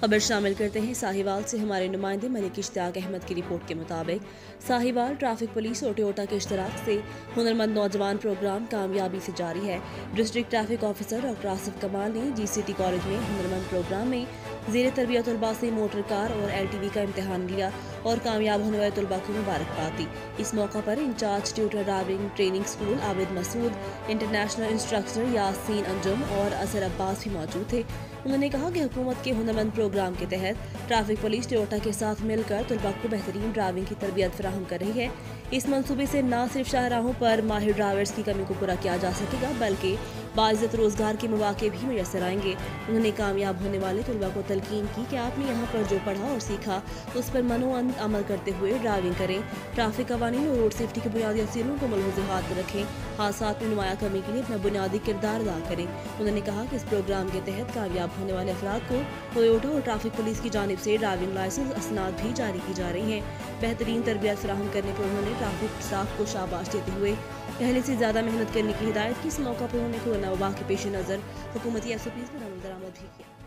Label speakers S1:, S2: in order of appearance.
S1: खबर शामिल करते हैं साहिवाल से हमारे नुमाइंदे मलिक इश्तियाक अहमद की रिपोर्ट के मुताबिक साहिवाल ट्रैफिक पुलिस और टोयोटा के इश्तराक से हुनरमंद नौजवान प्रोग्राम कामयाबी से जारी है। District traffic officer doctor Asif कमाल ने GCT कॉलेज में हुनरमंद प्रोग्राम में ज़ेर तरबियत तलबा से मोटर कार और LTV का इम्तहान लिया और कामयाब होने वाले तलबा को मुबारकबाद दी। इस मौका पर incharge tutor driving training school Abid Masood, international instructor Yasin Anjum और असर अब्बास भी मौजूद थे। उन्होंने कहा कि हुकूमत के हुनरमंद प्रोग्राम के तहत ट्रैफिक पुलिस टोयोटा के साथ मिलकर तलबा को बेहतरीन ड्राइविंग की तरबियत फराहम कर रही है। इस मंसूबे से न सिर्फ शाहराहों पर माहिर ड्राइवर्स की कमी को पूरा किया जा सकेगा बल्कि बाइज़्ज़त रोज़गार के मौके भी मैसर आएंगे। उन्होंने कामयाब होने वाले तलबा को तलकीन की कि आपने यहाँ पर जो पढ़ा और सीखा उस पर मनोअंद अमल करते हुए ड्राइविंग करें, ट्रैफिक कवानीन और रोड सेफ्टी के बुनियादी असूलों को मलहूज़ हाथ में रखें, हादसात में नुमाया कमी के लिए अपना बुनियादी किरदार अदा करें। उन्होंने कहा कि इस प्रोग्राम के तहत कामयाब होने वाले अफराद को टोयोटा और ट्रैफिक पुलिस की जानिब से ड्राइविंग लाइसेंस असनाद भी जारी की जा रही हैं। बेहतरीन तरबियत फराहम करने पर उन्होंने ट्रैफिक स्टाफ को शाबाश देते हुए पहले से ज़्यादा मेहनत करने की हिदायत की। इस मौका पर उन्होंने कोरोना वबा के पेश नज़र हुकूमती SOPs पर अमल दरामद भी किया।